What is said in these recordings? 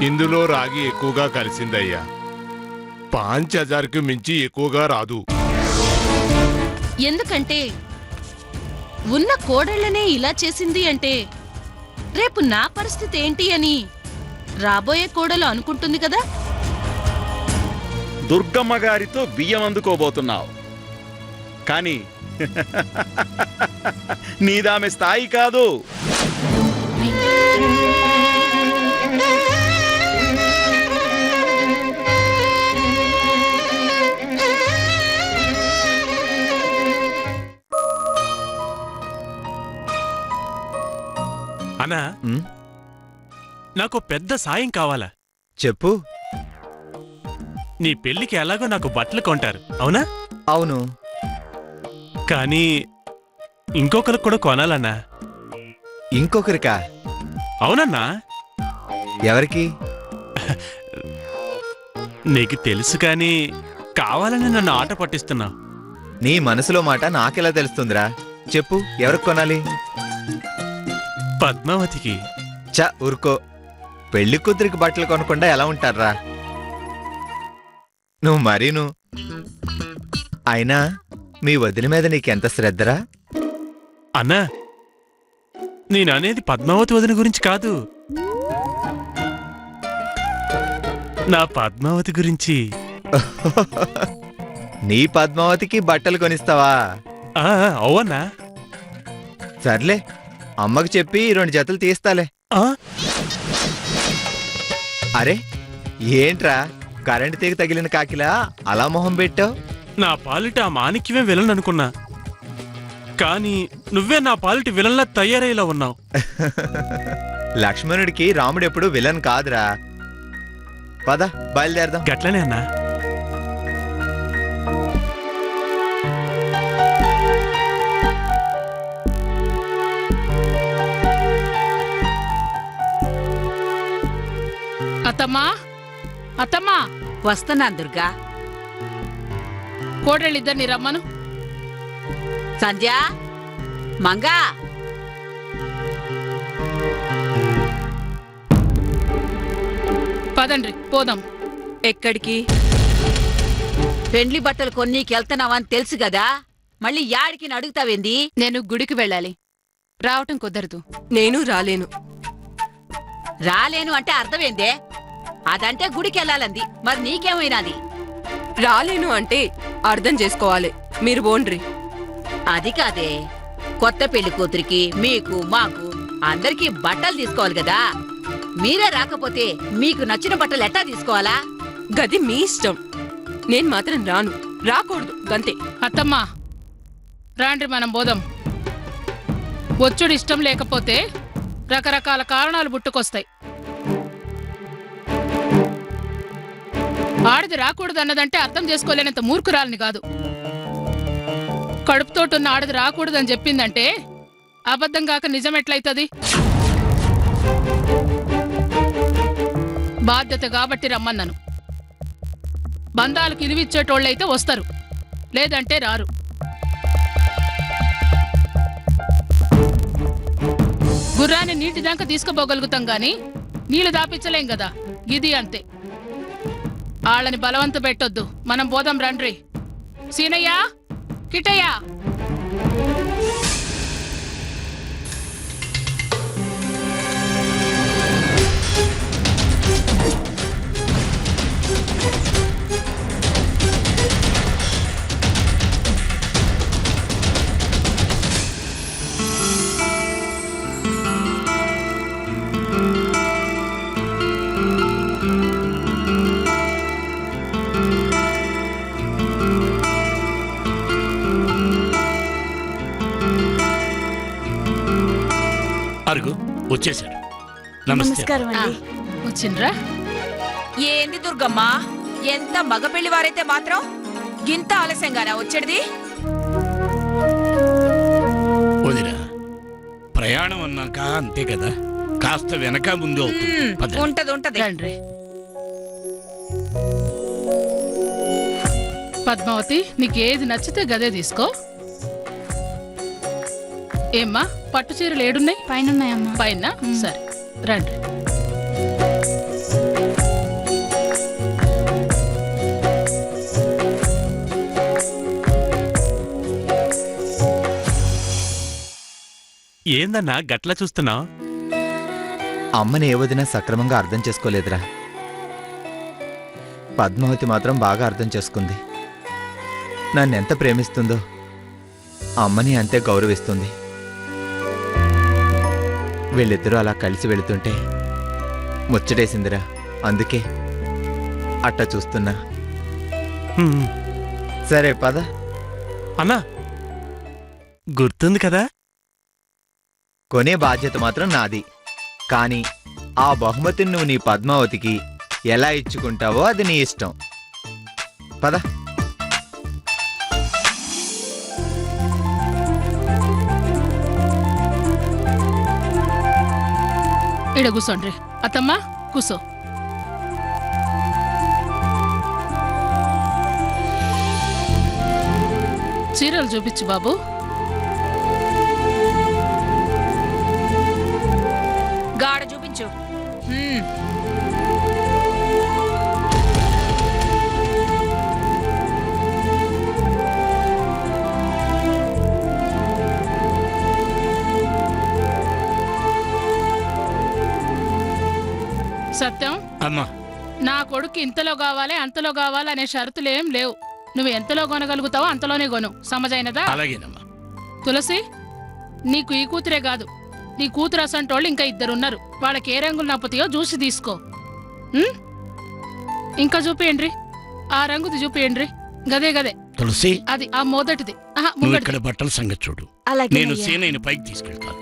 ఇందులో రాగి ఎక్కువగా కలిసిందయ్యా. 5000కి మించి ఎక్కువగా రాదు. ఎందుకంటే ఉన్న కోడళ్లనే ఇలా చేసింది అంటే రేపు నా పరిస్థితి ఏంటి అని రాబోయే కోడలు అనుకుంటుంది కదా. దుర్గమ్మ గారితో బియ్యం అందుకోబోతున్నావు, కానీ నీదామె స్థాయి కాదు. అన్నా, నాకు పెద్ద సాయం కావాలా? చెప్పు. నీ పెళ్లికి ఎలాగో నాకు బట్టలు కొంటారు, అవునా? అవును. కానీ ఇంకొకరికి కూడా కొనాలన్నా. ఇంకొకరికా? అవునన్నా. ఎవరికి? నీకు తెలుసు కానీ కావాలని నన్ను ఆట పట్టిస్తున్నావు. నీ మనసులో మాట నాకెలా తెలుస్తుందిరా? చెప్పు, ఎవరికి కొనాలి? పద్మావతికి. ఊరుకో. పెళ్లి కూతురికి బట్టలు కొనకుండా ఎలా ఉంటారా నువ్వు? మరీను. అయినా మీ వదిన మీద నీకెంత శ్రద్ధరా? అన్నా, నేననేది పద్మావతి వదిన గురించి కాదు, నా పద్మావతి గురించి. నీ పద్మావతికి బట్టలు కొనిస్తావా? అవునా? సర్లే, అమ్మకు చెప్పి 2 జతలు తీస్తాలే. అరే ఏంట్రా, కరెంటు తీగ తగిలిన కాకిలా అలా మొహం పెట్టావు? నా పాలిట ఆ మాణిక్యమే విలన్ అనుకున్నా, కానీ నువ్వే నా పాలిటి విలన్లా తయారయ్యేలా ఉన్నావు. లక్ష్మణుడికి రాముడు ఎప్పుడు విలన్ కాదురా. పద, బయలుదేరదాం. గట్లనే అన్నా. అత్తమ్మా, అత్తమ్మా. వస్తున్నా దుర్గా. కోడళ్ళిద్దరిని రమ్మను. సంధ్య, మంగా. పదండ్రి పోదాం. ఎక్కడికి? పెండ్లి బట్టలు కొన్నీకెళ్తున్నావని తెలుసు కదా, మళ్ళీ యాడికి అడుగుతావేంది? నేను గుడికి వెళ్ళాలి, రావటం కుదరదు. నేను రాలేను. రాలేను అంటే అర్థమేందే? అదంటే గుడికెళ్ళాలంది, మరి నీకేమైనాది? రాలేను అంటే అర్థం చేసుకోవాలి. మీరు బోండ్రి. అది కాదే, కొత్త పెళ్లి కూతురికి మీకు మాకు అందరికీ బట్టలు తీసుకోవాలి కదా. మీరే రాకపోతే మీకు నచ్చిన బట్టలు ఎట్టా తీసుకోవాలా? గది మీ ఇష్టం, నేను మాత్రం రాను. రాకూడదు గంతే. అత్తమ్మా, రాండ్రి మనం పోదాం. వచ్చుడు ఇష్టం లేకపోతే రకరకాల కారణాలు పుట్టుకొస్తాయి. ఆడది రాకూడదన్నదంటే అర్థం చేసుకోలేనంత మూర్ఖురాలని కాదు. కడుపుతోటున్న ఆడది రాకూడదని చెప్పిందంటే అబద్ధం కాక నిజం ఎట్లయితది? బాధ్యత కాబట్టి రమ్మన్నాను. బంధాలకు ఇలువిచ్చేటోళ్ళైతే వస్తారు, లేదంటే రారు. గుర్రాన్ని నీటి దాకా తీసుకుపోగలుగుతాం గాని నీళ్లు దాపించలేం కదా, గిది అంతే. ఆళ్ళని బలవంత పెట్టొద్దు, మనం పోదాం రండ్రి. సీనయ్య, కిటయ్య. అరుగు వచ్చేసాడు. నమస్కారం అండి. వచ్చిండ్రా? ఏంది దుర్గమ్మ, ఎంత మగ పెళ్లి వారైతే మాత్రం గింత ఆలస్యంగానా వచ్చేది? వదిరా, ప్రయాణం అన్నాక అంతే కదా, కాస్త వెనక ముందు అవుతుంది. ఉంటది. రండ్రి. పద్మావతి, నీకేది నచ్చితే గదే తీసుకో. ఏమ్మా, పట్టు చీరలు ఏడున్నాయి? పైన పైన. సరే రండి. ఏందన్నా గట్లా చూస్తున్నావు? అమ్మని ఏ వదినా సక్రమంగా అర్థం చేసుకోలేదురా. పద్మావతి మాత్రం బాగా అర్థం చేసుకుంది. నన్నెంత ప్రేమిస్తుందో అమ్మని అంతే గౌరవిస్తుంది. వీళ్ళిద్దరూ అలా కలిసి వెళుతుంటే ముచ్చటేసిందిరా. అందుకే అట్టా చూస్తున్నా. హ్మ్. సరే పద. అన్నా గుర్తుంది కదా? కొనే బాధ్యత మాత్రం నాది. కానీ ఆ బహుమతిని నువ్వు నీ పద్మావతికి ఎలా ఇచ్చుకుంటావో అది నీ ఇష్టం. పద. ఇడ కూసోండ్రి. అత్తమ్మా కూసో. చీరలు చూపించు బాబు. గాడ చూపించు. సత్యం, అమ్మా నా కొడుకు ఇంతలో కావాలి అంతలో కావాలి అనే షరతులేం లేవు. నువ్వు ఎంతలో కొనగలుగుతావో అంతలోనే కొను. సమజైనదా? అలాగేనమ్మా. తులసి, నీకు ఈ కూతురే కాదు, నీ కూతురు అసంటోళ్ళు ఇంకా ఇద్దరున్నారు. వాళ్ళకి ఏ రంగులు నప్పుతాయో చూసి తీసుకో. ఇంకా చూపియండ్రి. ఆ రంగుది చూపియండ్రి. గదే గదే తులసి, అది ఆ మొదటిది. నువ్వు ఇక్కడ బట్టల సంగతి చూడు. నేను సీనయ్యని పైకి తీసుకెళ్తాను.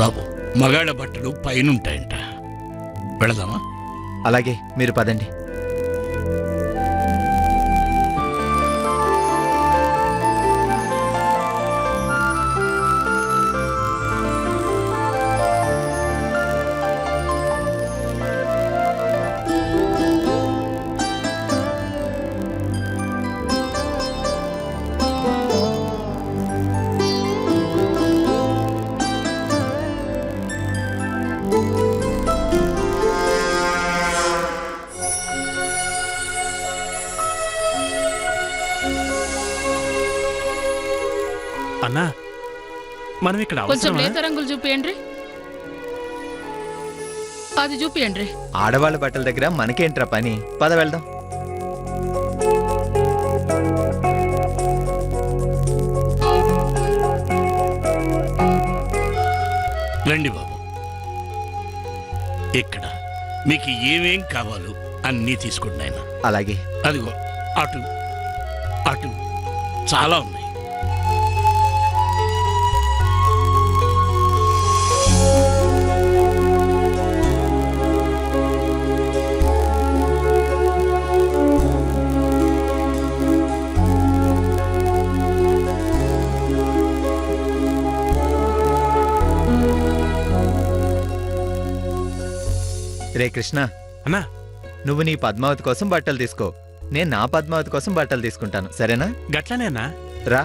బాబు, మగాళ్ళ బట్టలు పైనుంటాయంట. వెళదామా? అలాగే, మీరు పదండి. అన్నా మనం ఇక్కడ కొంచెం అవసరమా? లేత రంగులు చూపియండ్రి. అది చూపియండ్రి. ఆడవాళ్ళ బట్టల దగ్గర మనకేంట్రా పని? పద వెళ్దాం. రండి బాబు. ఇక్కడ మీకు ఏమేం కావాలో అన్నీ తీసుకోండి ఆయన. అలాగే. అదిగో అటు అటు చాలా ఉన్నాయి. రే కృష్ణ, అన్నా నువ్వు నీ పద్మావతి కోసం బట్టలు తీసుకో. నేను నా పద్మావతి కోసం బట్టలు తీసుకుంటాను. సరేనా? గట్లనేనా? రా.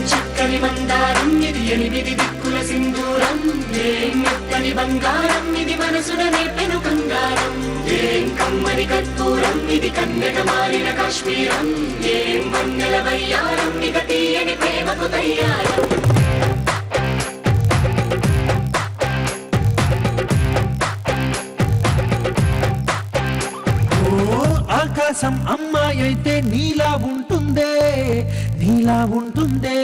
చక్కని మందారం ఇది, ఎనిమిది దిక్కుల సింధూరం. ఏం మెత్తని బంగారం ఇది, మనసున నేపెను కంగారం. ఏం కమ్మని కర్పూరం ఇది, కన్నెగ మారిన కాశ్మీరం. ఏం వన్నెల వయ్యారం ఇక తీయని ప్రేమకు తయ్యారం. ఆకాశం అమ్మాయి అయితే నీలా ఉంటుందే, నీలా ఉంటుందే.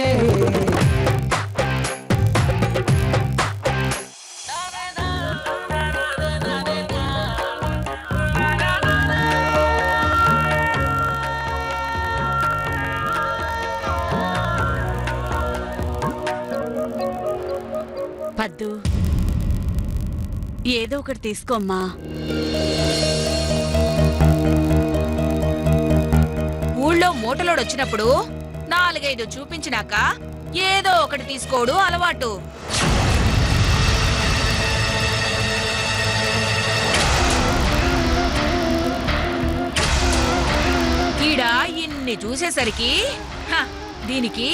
పద్దు, ఏదో ఒకటి తీసుకోమ్మా. ఊళ్ళో మూటలోడొచ్చినప్పుడు 4-5 చూపించినాక ఏదో ఒకటి తీసుకోడు అలవాటు. ఈడ ఇన్ని చూసేసరికి దీనికి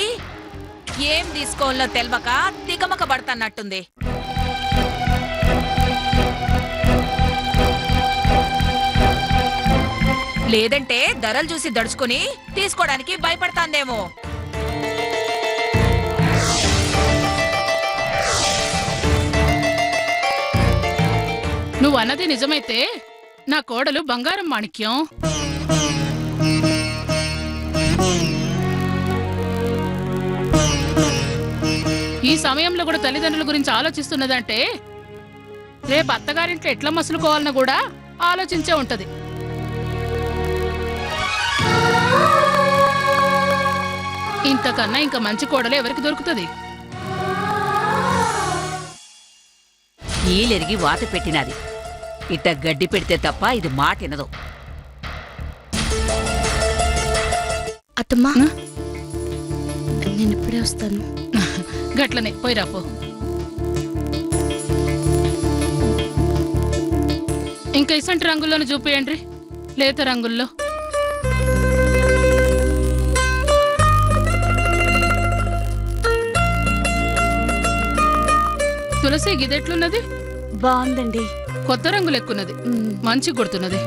ఏం తీసుకోవాలో తెల్వక తికమక పడతన్నట్టుంది. లేదంటే ధరలు చూసి దడుచుకుని తీసుకోవడానికి భయపడతాందేమో. నువ్వు అన్నది నిజమైతే నా కోడలు బంగారం మాణిక్యం. ఈ సమయంలో కూడా తల్లిదండ్రుల గురించి ఆలోచిస్తున్నదంటే రేపు అత్తగారింట్లో ఎట్లా మసులుకోవాలన్న కూడా ఆలోచించే ఉంటది. ఇంతకన్నా ఇంకా మంచి కోడలు ఎవరికి దొరుకుతుంది? ఈలెరిగి వాత పెట్టినది. ఇట్ట గడ్డి పెడితే తప్ప ఇది మాట వినదు. అత్తమ్మా, నేను ఇప్పుడే వస్తాను. గట్లనే పోయిరాపో. ఇంకా ఇసంటి రంగుల్లోనే చూపియండి, లేత రంగుల్లో. తులసి గిదెట్లున్నది? బాగుందండి. కొత్త రంగులు ఎక్కున్నది, మంచి గుర్తున్నది.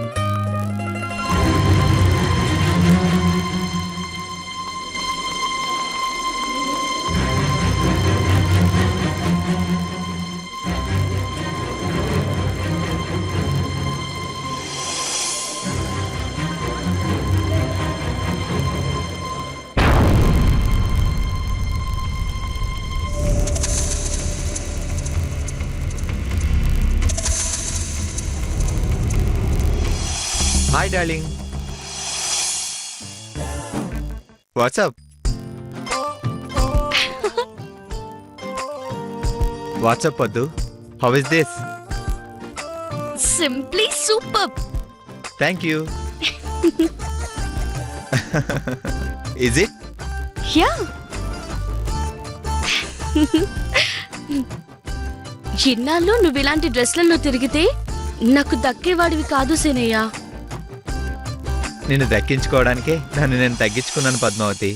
హాయ్ డార్లింగ్, వాట్సాప్ వాట్సాప్ వద్దు. How is this? Simply super. Thank you. Is it? Yeah. ఇన్నాళ్ళు నువ్వు ఇలాంటి డ్రెస్లలో తిరిగితే నాకు దక్కేవాడివి కాదు సీనయ్య. నిన్ను దక్కించుకోవడానికే నన్ను నేను తగ్గించుకున్నాను పద్మావతి.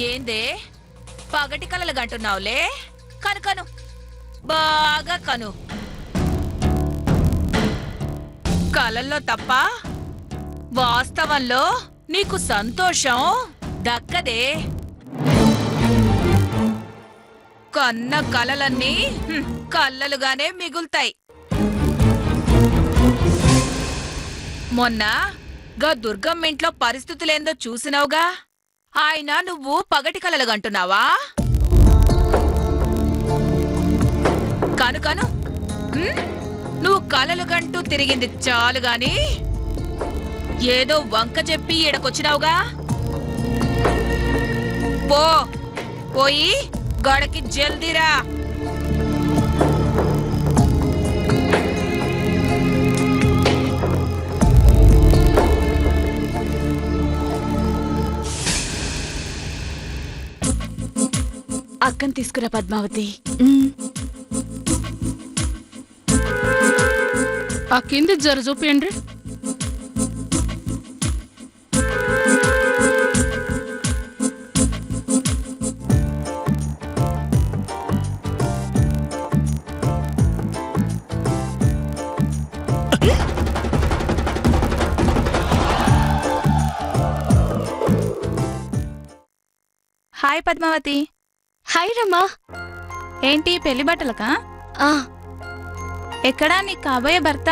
ఏందే పగటి కలలు గంటున్నావులే? కను బాగా కను. కలల్లో తప్ప వాస్తవంలో నీకు సంతోషం దక్కదే. కన్న కలలన్నీ కల్లలుగానే మిగులుతాయి. మొన్న గా దుర్గమ్మ ఇంట్లో పరిస్థితులేందో చూసినావుగా. ఆయన నువ్వు పగటి కలలు గంటున్నావా? కను నువ్వు కలలు గంటూ తిరిగింది చాలు గాని ఏదో వంక చెప్పి ఈడకొచ్చినావుగా. పోయి గడకి జల్దీరా. అక్కని తీసుకురా పద్మావతి. ఆ కింది జర చూపియండి. హాయ్ పద్మావతి. హాయ్ రమ్మా. ఏంటి పెళ్లి బట్టలకా? ఆ ఎక్కడా నీ కాబోయే భర్త?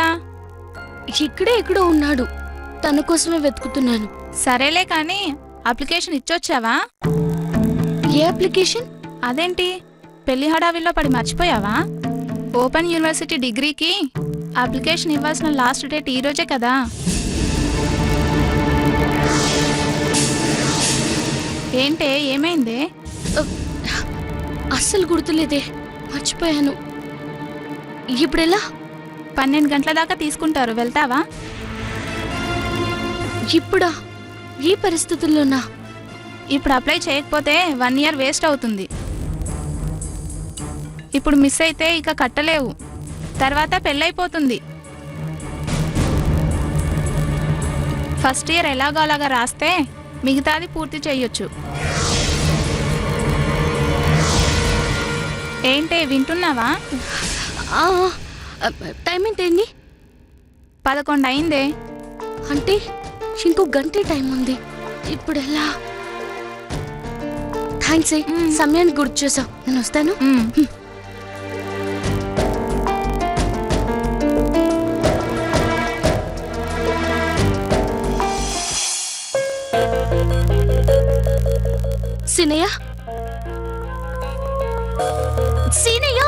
ఇక్కడే ఎక్కడో ఉన్నాడు. తన కోసమే వెతుకుతున్నాను. సరేలే కాని అప్లికేషన్ ఇచ్చొచ్చావా? ఏ అప్లికేషన్? అదేంటి పెళ్లి హడావిల్లో పడి మర్చిపోయావా? ఓపెన్ యూనివర్సిటీ డిగ్రీకి అప్లికేషన్ ఇవ్వాల్సిన లాస్ట్ డేట్ ఈ రోజే కదా. ఏంటే ఏమైందే? అస్సలు గుర్తులేదే, మర్చిపోయాను. ఇప్పుడెలా? 12 గంటల దాకా తీసుకుంటారు, వెళ్తావా? ఇప్పుడా? ఈ పరిస్థితుల్లోనా? ఇప్పుడు అప్లై చేయకపోతే 1 ఇయర్ వేస్ట్ అవుతుంది. ఇప్పుడు మిస్ అయితే ఇక కట్టలేవు, తర్వాత పెళ్ళైపోతుంది. ఫస్ట్ ఇయర్ ఎలాగో అలాగా రాస్తే మిగతాది పూర్తి చెయ్యొచ్చు. ఏంటే వింటున్నావా? టైం ఏంటండి? 11 అయిందే. అంటే ఇంకో గంటే టైం ఉంది. ఇప్పుడు ఎలా? థ్యాంక్స్. సమయానికి గుర్తు చేసావు. నేను వస్తాను. సీనయ్య, సీనయ్య.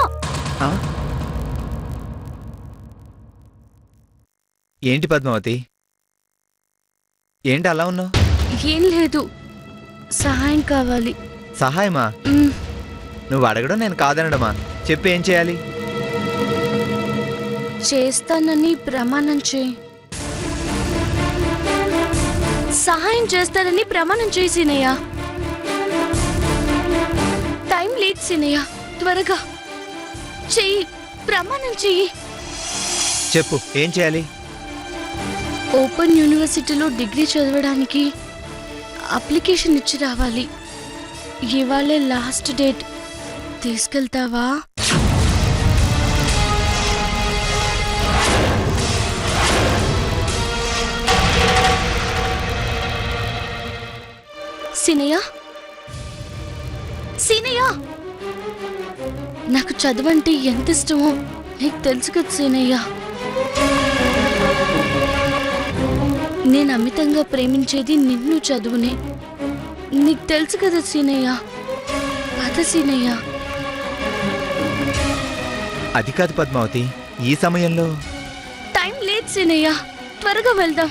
ఏంటి పద్మావతి, ఏంటి అలా ఉన్నావు? ఏం లేదు, సహాయం కావాలి. సహాయమా? నువ్వు అడగడం నేను కాదనడమా? చెప్పి ఏం చేయాలి? చేస్తానని ప్రమాణం చేయి. సహాయం చేస్తానని ప్రమాణం చేయి సీనయ్య. టైం లేట్ సీనయ్య, త్వరగా చెయ్యి, ప్రమాణం చెయ్యి. చెప్పు ఏం చేయాలి? ఓపెన్ యూనివర్సిటీలో డిగ్రీ చదవడానికి అప్లికేషన్ ఇచ్చి రావాలి. ఇవాళే లాస్ట్ డేట్. తీసుకెళ్తావా? సీనయ్య, సీనయ్య, నాకు చదువంటే ఎంత ఇష్టమో నీకు తెలుసు కదా సీనయ్య. నేను అమితంగా ప్రేమించేది నిన్ను, చదువునే. నీకు తెలుసు కదా సీనయ్య. పద సీనయ్య. అది కాదు పద్మావతి, ఈ సమయంలో. టైం లేట్ సీనయ్య, త్వరగా వెళ్దాం.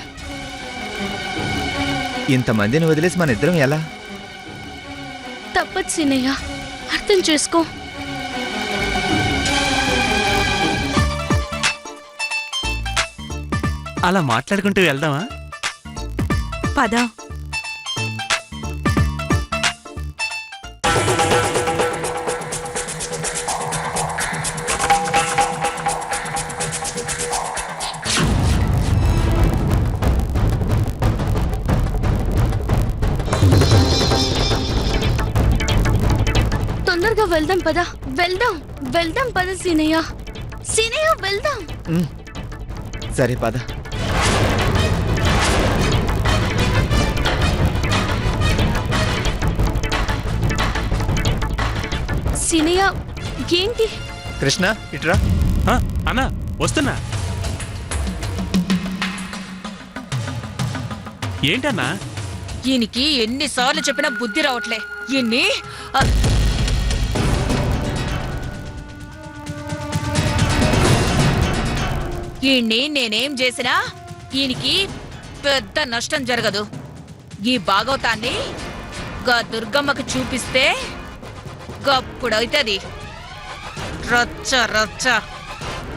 ఇంతమందిని వదిలేసి మన ఇద్దరం ఎలా? తప్పదు సీనయ్య, అర్థం చేసుకో. అలా మాట్లాడుకుంటూ వెళ్దామా? పద. తొందరగా వెళ్దాం పద. వెళ్దాం, వెళ్దాం పద సీనయ్య. సీనయ్య వెళ్దాం. సరే పద. సీనయ్య ఏంటి? కృష్ణ ఇట్రా. అన్నా వస్తున్నా. ఏంటన్నా? ఈయనకి ఎన్నిసార్లు చెప్పినా బుద్ధి రావట్లే. ఈయన్ని ఈయన్ని నేనేం చేసినా ఈయనకి పెద్ద నష్టం జరగదు. ఈ భాగవతాన్ని గా దుర్గమ్మకి చూపిస్తే గప్పుడైతది రచ్చ రచ్చ.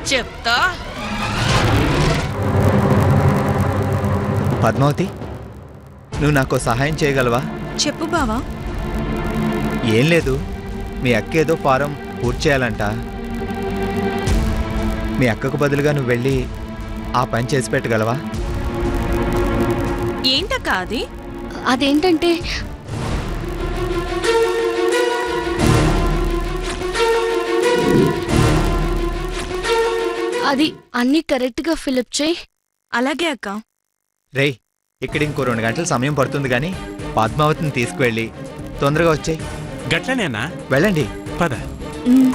చెప్తా. పద్మావతి, నువ్వు నాకు సహాయం చేయగలవా? చెప్పు బావా. ఏం లేదు, మీ అక్క ఏదో ఫారం పూర్తి చేయాలంట. మీ అక్కకు బదులుగా నువ్వు వెళ్ళి ఆ పని చేసి పెట్టగలవా? ఏంటక్క అది? అదేంటంటే అది అన్ని కరెక్ట్గా ఫిలప్ చేయి. అలాగే అక్క. రేయ్, ఇక్కడ ఇంకో 2 గంటల సమయం పడుతుంది కానీ పద్మావతిని తీసుకువెళ్ళి తొందరగా వచ్చేయ్. గట్లనేనా? వెళ్ళండి. పద. మ్.